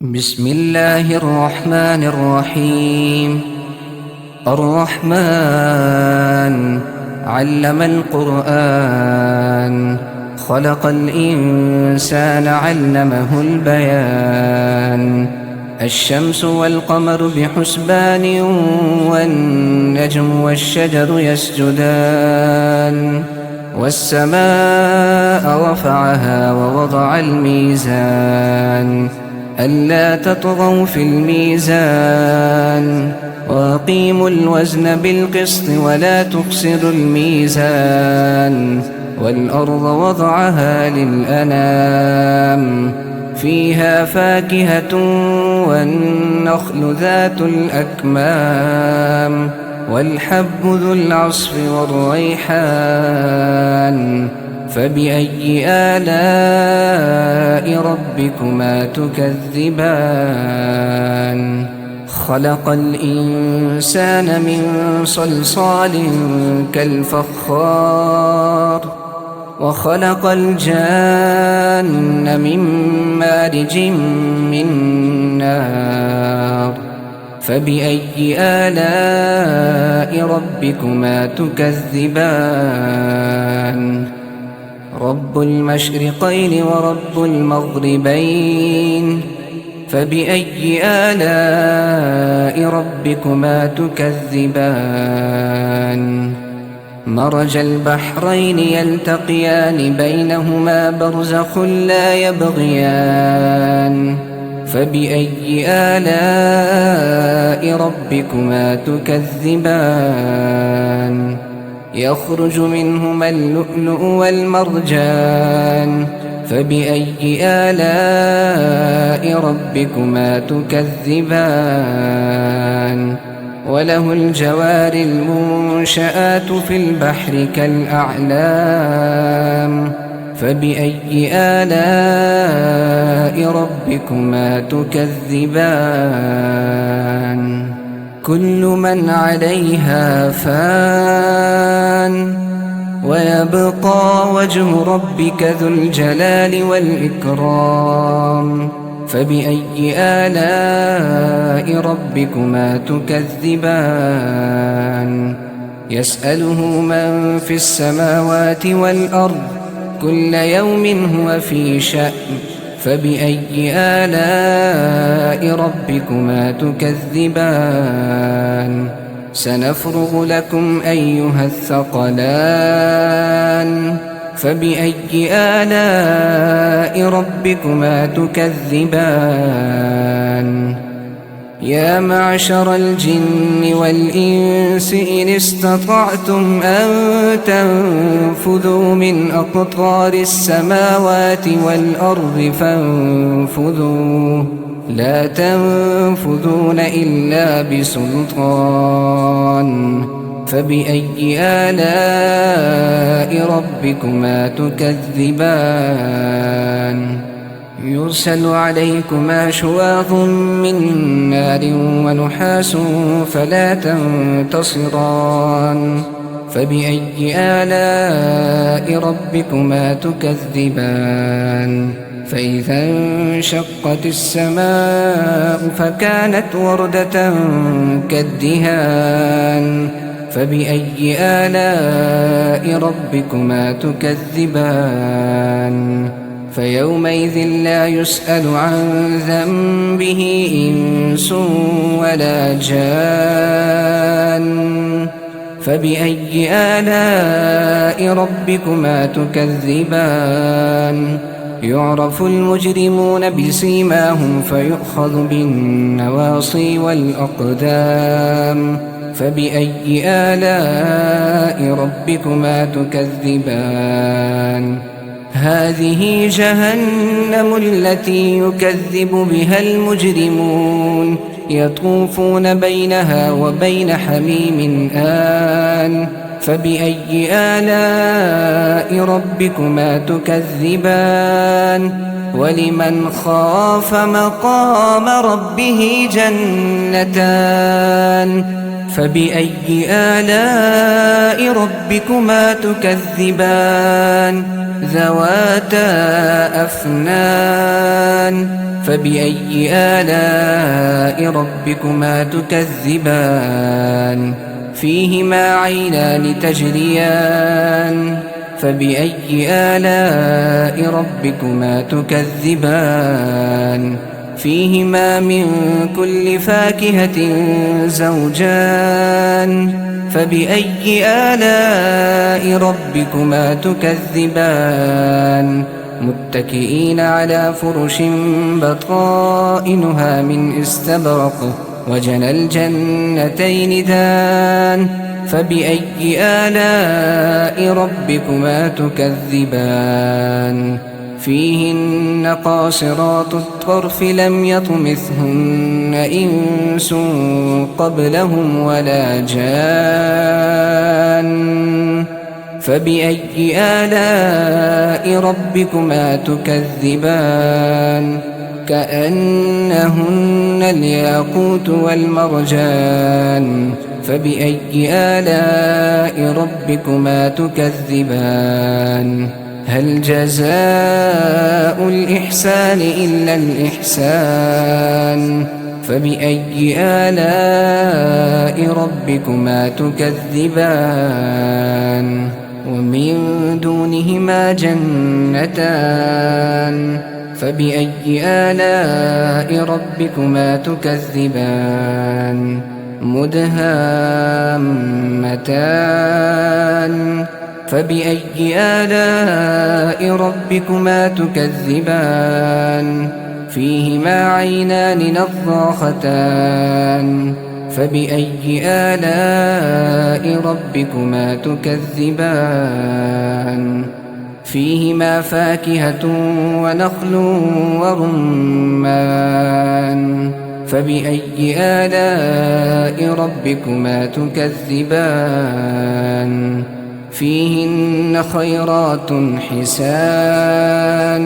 بسم الله الرحمن الرحيم. الرحمن علم القرآن، خلق الإنسان علمه البيان. الشمس والقمر بحسبان، والنجم والشجر يسجدان. والسماء رفعها ووضع الميزان، ألا تطغوا في الميزان، وأقيموا الوزن بالقسط ولا تخسروا الميزان. والأرض وضعها للأنام، فيها فاكهة والنخل ذات الأكمام، والحب ذو العصف والريحان. فبأي آلاء ربكما تكذبان؟ خلق الإنسان من صلصال كالفخار، وخلق الجان من مارج من نار. فبأي آلاء ربكما تكذبان؟ رب المشرقين ورب المغربين، فبأي آلاء ربكما تكذبان؟ مرج البحرين يلتقيان، بينهما برزخ لا يبغيان. فبأي آلاء ربكما تكذبان؟ يخرج منهما اللؤلؤ والمرجان. فبأي آلاء ربكما تكذبان؟ وله الجوار المنشآت في البحر كالأعلام. فبأي آلاء ربكما تكذبان؟ كل من عليها فان، ويبقى وجه ربك ذو الجلال والإكرام. فبأي آلاء ربكما تكذبان؟ يسأله من في السماوات والأرض، كل يوم هو في شأن. فبأي آلاء ربكما تكذبان؟ سنفرغ لكم أيها الثقلان. فبأي آلاء ربكما تكذبان؟ يا معشر الجن والإنس إن استطعتم أن تنفذوا من أقطار السماوات والأرض فانفذوا، لا تنفذون إلا بسلطان. فبأي آلاء ربكما تكذبان؟ يرسل عليكما شواظ من نار ونحاس فلا تنتصران. فبأي آلاء ربكما تكذبان؟ فإذا انشقت السماء فكانت وردة كالدهان. فبأي آلاء ربكما تكذبان؟ فيومئذ لا يسأل عن ذنبه إنس ولا جان. فبأي آلاء ربكما تكذبان؟ يعرف المجرمون بسيماهم فيؤخذ بالنواصي والأقدام. فبأي آلاء ربكما تكذبان؟ هذه جهنم التي يكذب بها المجرمون، يطوفون بينها وبين حميم آن. فبأي آلاء ربكما تكذبان؟ ولمن خاف مقام ربه جنتان. فبأي آلاء ربكما تكذبان؟ ذواتا أفنان. فبأي آلاء ربكما تكذبان فيهما عينان تجريان فبأي آلاء ربكما تكذبان فيهما من كل فاكهة زوجان فبأي آلاء ربكما تكذبان متكئين على فرش بطائنها من استبرق وجنى الجنتين دان فبأي آلاء ربكما تكذبان فيهن قاصرات الطرف لم يطمثهن إنس قبلهم ولا جان فبأي آلاء ربكما تكذبان كأنهن الياقوت والمرجان فبأي آلاء ربكما تكذبان هل جزاء الإحسان إلا الإحسان فبأي آلاء ربكما تكذبان ومن دونهما جنتان فبأي آلاء ربكما تكذبان مدهامتان فبأي آلاء ربكما تكذبان فيهما عينان نضاختان فبأي آلاء ربكما تكذبان فيهما فاكهة ونخل ورمان فبأي آلاء ربكما تكذبان فيهن خيرات حسان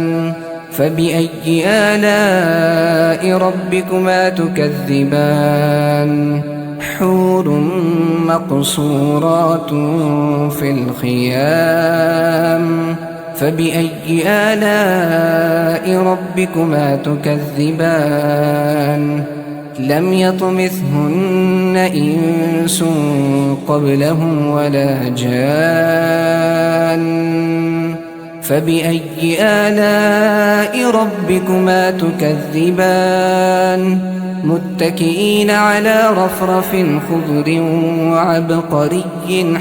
فبأي آلاء ربكما تكذبان حور مقصورات في الخيام فبأي آلاء ربكما تكذبان لم يطمثهن إنس قبلهم ولا جان فبأي آلاء ربكما تكذبان متكئين على رفرف خضر وعبقري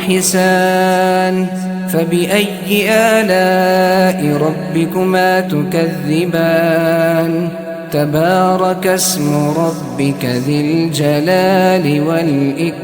حسان فبأي آلاء ربكما تكذبان تبارك اسم ربك ذي الجلال والإكرام